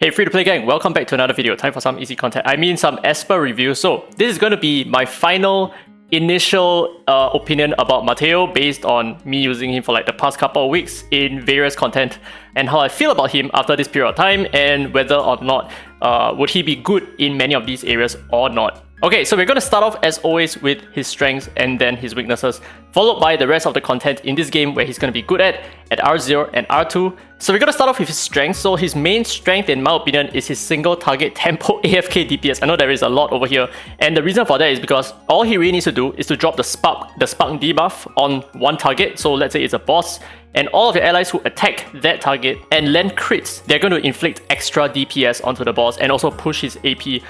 Hey free-to-play gang, welcome back to another video. Time for some easy content. I mean some Esper review. So this is going to be my final initial opinion about Mateo based on me using him for like the past couple of weeks in various content and how I feel about him after this period of time and whether or not would he be good in many of these areas or not. Okay, so we're going to start off as always with his strengths and then his weaknesses, followed by the rest of the content in this game where he's going to be good at R0 and R2. So we're going to start off with his strengths. So his main strength in my opinion is his single target tempo AFK DPS. I know there is a lot over here, and the reason for that is because all he really needs to do is to drop the spark debuff on one target. So let's say it's a boss, and all of your allies who attack that target and land crits, they're going to inflict extra DPS onto the boss and also push his AP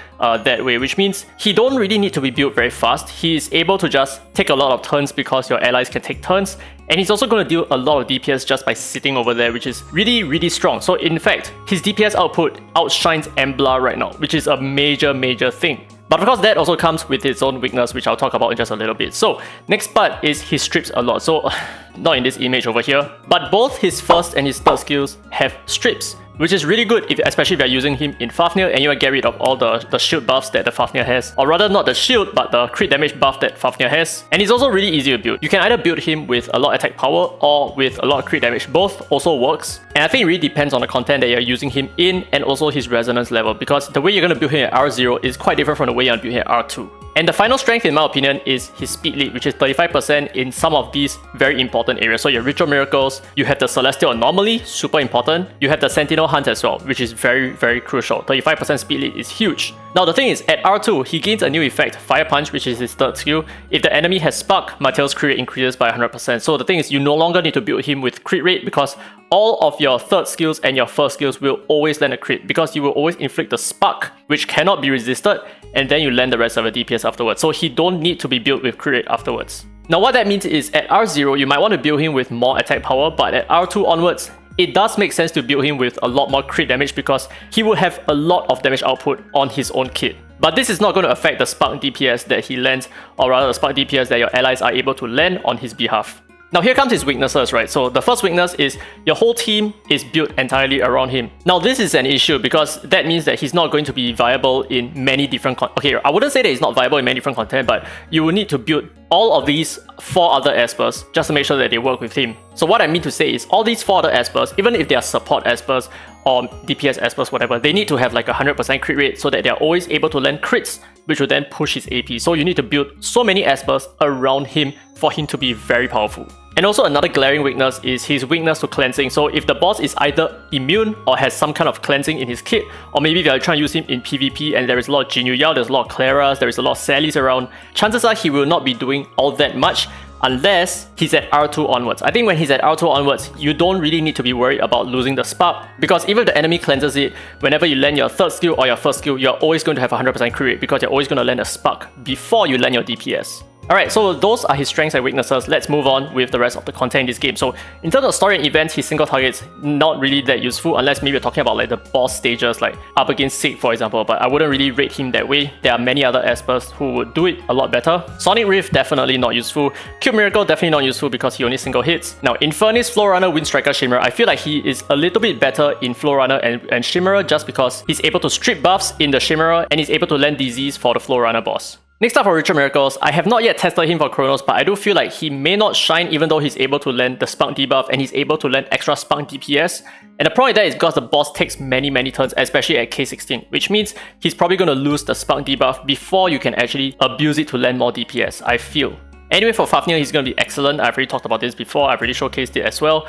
that way, which means he don't really need to be built very fast. He is able to just take a lot of turns because your allies can take turns, and he's also going to deal a lot of DPS just by sitting over there, which is really strong. So in fact, his DPS output outshines Embla right now, which is a major thing. But of course, that also comes with its own weakness, which I'll talk about in just a little bit. So next part is he strips a lot. So not in this image over here, but both his first and his third skills have strips, which is really good, especially if you're using him in Fafnir and you want to get rid of all the shield buffs that the Fafnir has. Or rather, not the shield, but the crit damage buff that Fafnir has. And he's also really easy to build. You can either build him with a lot of attack power or with a lot of crit damage. Both also works. And I think it really depends on the content that you're using him in and also his resonance level, because the way you're going to build him at R0 is quite different from the way you're building him at R2. And the final strength, in my opinion, is his speed lead, which is 35% in some of these very important areas. So your Ritual Miracles, you have the Celestial Anomaly, super important. You have the Sentinel Hunt as well, which is very crucial. 35% speed lead is huge. Now the thing is, at R2, he gains a new effect, Fire Punch, which is his third skill. If the enemy has Spark, Mateo's crit rate increases by 100%. So the thing is, you no longer need to build him with crit rate because all of your third skills and your first skills will always land a crit, because you will always inflict the Spark, which cannot be resisted, and then you land the rest of the DPS afterwards. So he don't need to be built with crit rate afterwards. Now what that means is at R0, you might want to build him with more attack power, but at R2 onwards, it does make sense to build him with a lot more crit damage because he will have a lot of damage output on his own kit. But this is not going to affect the Spark DPS that he lands, or rather the Spark DPS that your allies are able to land on his behalf. Now here comes his weaknesses, right? So the first weakness is your whole team is built entirely around him. Now this is an issue because that means that he's not going to be viable in many different okay, I wouldn't say that he's not viable in many different content, but you will need to build all of these 4 other Espers just to make sure that they work with him. So what I mean to say is all these 4 other Espers, even if they are support Espers or DPS Espers, whatever, they need to have like a 100% crit rate so that they're always able to land crits, which will then push his AP. So you need to build so many Espers around him for him to be very powerful. And also another glaring weakness is his weakness to cleansing. So if the boss is either immune or has some kind of cleansing in his kit, or maybe if you're trying to use him in PvP and there is a lot of Jinyu Yao, there's a lot of Claras, there is a lot of Sallys around, chances are he will not be doing all that much unless he's at R2 onwards. I think when he's at R2 onwards, you don't really need to be worried about losing the spark, because even if the enemy cleanses it, whenever you land your third skill or your first skill, you're always going to have 100% crit rate because you're always going to land a spark before you land your DPS. Alright, so those are his strengths and weaknesses. Let's move on with the rest of the content in this game. So in terms of story and events, his single target's not really that useful unless maybe you're talking about like the boss stages, like up against Sig for example, but I wouldn't really rate him that way. There are many other Espers who would do it a lot better. Sonic Rift, definitely not useful. Cube Miracle, definitely not useful because he only single hits. Now Infernus, Flow Runner, Wind Striker, Shimmerer, I feel like he is a little bit better in Flow Runner and Shimmerer just because he's able to strip buffs in the Shimmerer and he's able to land disease for the Flow Runner boss. Next up for Ritual Miracles, I have not yet tested him for Chronos, but I do feel like he may not shine even though he's able to land the Spunk debuff and he's able to land extra Spunk DPS. And the problem with that is because the boss takes many turns, especially at K16, which means he's probably going to lose the Spunk debuff before you can actually abuse it to land more DPS, I feel. Anyway, for Fafnir, he's going to be excellent. I've already talked about this before. I've already showcased it as well.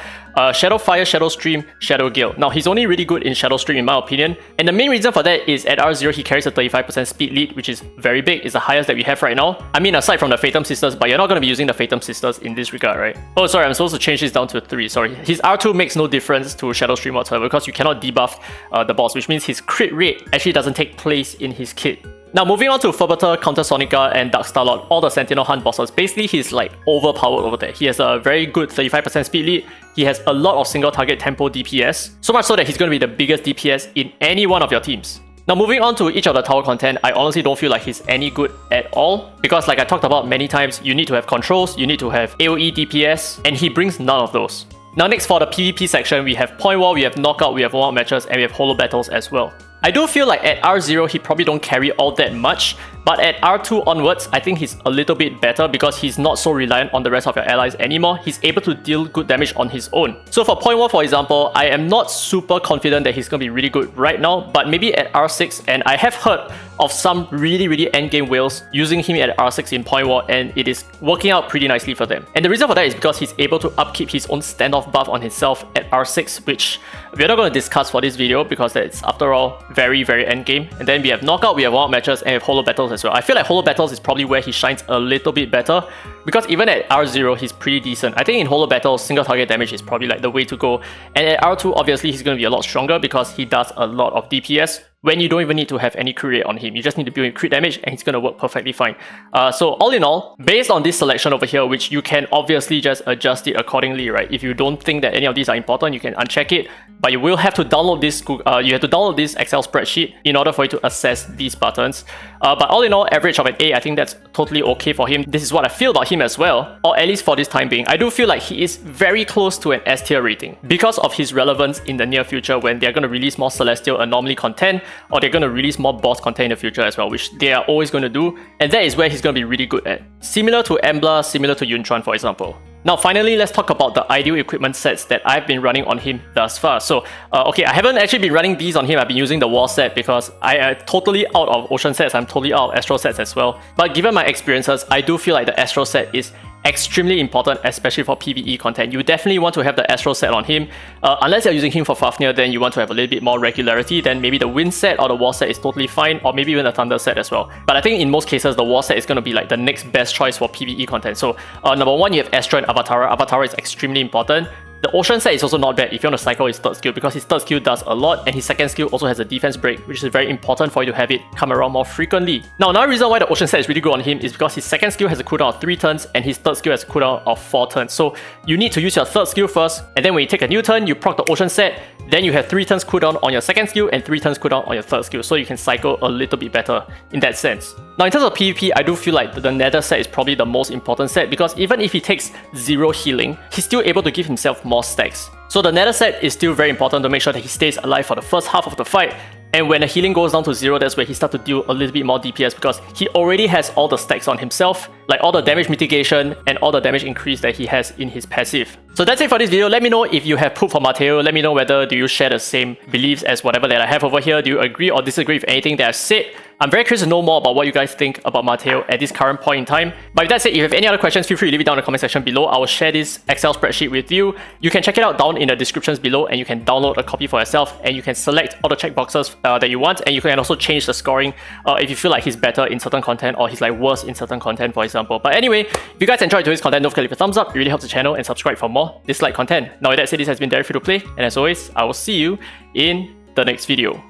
Shadow Fire, Shadow Stream, Shadow Gale. Now, he's only really good in Shadow Stream in my opinion. And the main reason for that is at R0, he carries a 35% speed lead, which is very big. It's the highest that we have right now. I mean, aside from the Phantom Sisters, but you're not going to be using the Phantom Sisters in this regard, right? Oh, sorry, I'm supposed to change this down to 3. Sorry. His R2 makes no difference to Shadow Stream whatsoever because you cannot debuff the boss, which means his crit rate actually doesn't take place in his kit. Now moving on to Ferbiter, Counter Sonica, and Dark Starlord, all the Sentinel Hunt bosses. Basically, he's like overpowered over there. He has a very good 35% speed lead. He has a lot of single target tempo DPS. So much so that he's going to be the biggest DPS in any one of your teams. Now moving on to each of the tower content, I honestly don't feel like he's any good at all. Because like I talked about many times, you need to have controls, you need to have AoE DPS, and he brings none of those. Now next for the PvP section, we have Point War, we have Knockout, we have warm-up matches, and we have Holo Battles as well. I do feel like at R0 he probably don't carry all that much, but at R2 onwards, I think he's a little bit better because he's not so reliant on the rest of your allies anymore. He's able to deal good damage on his own. So for Point War, for example, I am not super confident that he's going to be really good right now, but maybe at R6, and I have heard of some really endgame whales using him at R6 in Point War, and it is working out pretty nicely for them. And the reason for that is because he's able to upkeep his own standoff buff on himself at R6, which we're not going to discuss for this video because that's, after all, very endgame. And then we have Knockout, we have warm-up matches, and we have Holo Battles as well. I feel like Holo Battles is probably where he shines a little bit better because even at R0 he's pretty decent. I think in Holo Battles, single target damage is probably like the way to go. And at R2, obviously he's going to be a lot stronger because he does a lot of DPS when you don't even need to have any crit rate on him. You just need to build in crit damage and he's going to work perfectly fine. So all in all, based on this selection over here, which you can obviously just adjust it accordingly, right? If you don't think that any of these are important, you can uncheck it, but you will have to download this this Excel spreadsheet in order for you to assess these buttons. But all in all, average of an A, I think that's totally okay for him. This is what I feel about him as well, or at least for this time being. I do feel like he is very close to an S tier rating because of his relevance in the near future when they're going to release more Celestial Anomaly content, or they're going to release more boss content in the future as well, which they are always going to do, and that is where he's going to be really good at. Similar to Embla, similar to Yuntron, for example. Now finally, let's talk about the ideal equipment sets that I've been running on him thus far. So, okay, I haven't actually been running these on him. I've been using the War set because I am totally out of Ocean sets. I'm totally out of Astro sets as well. But given my experiences, I do feel like the Astro set is extremely important, especially for PvE content. You definitely want to have the Astro set on him. Unless you're using him for Fafnir, then you want to have a little bit more regularity. Then maybe the Wind set or the War set is totally fine, or maybe even the Thunder set as well. But I think in most cases, the War set is going to be like the next best choice for PvE content. So number one, you have Astra and Avatara. Avatara is extremely important. The Ocean set is also not bad if you want to cycle his third skill because his third skill does a lot and his second skill also has a defense break, which is very important for you to have it come around more frequently. Now, another reason why the Ocean set is really good on him is because his second skill has a cooldown of 3 turns and his third skill has a cooldown of 4 turns. So you need to use your third skill first, and then when you take a new turn, you proc the Ocean set, then you have 3 turns cooldown on your second skill and 3 turns cooldown on your third skill, so you can cycle a little bit better in that sense. Now in terms of PvP, I do feel like the Nether set is probably the most important set because even if he takes 0 healing, he's still able to give himself more stacks. So the Nether set is still very important to make sure that he stays alive for the first half of the fight. And when the healing goes down to 0, that's where he starts to deal a little bit more DPS because he already has all the stacks on himself, like all the damage mitigation and all the damage increase that he has in his passive. So that's it for this video. Let me know if you have poop for Mateo. Let me know whether do you share the same beliefs as whatever that I have over here. Do you agree or disagree with anything that I've said? I'm very curious to know more about what you guys think about Mateo at this current point in time. But with that said, if you have any other questions, feel free to leave it down in the comment section below. I will share this Excel spreadsheet with you. You can check it out down in the descriptions below and you can download a copy for yourself and you can select all the checkboxes that you want, and you can also change the scoring if you feel like he's better in certain content or he's like worse in certain content, for example. But anyway, if you guys enjoyed today's content, don't forget to leave a thumbs up. It really helps the channel, and subscribe for more Dislyte content. Now with that said, this has been Derek Free to Play, and as always, I will see you in the next video.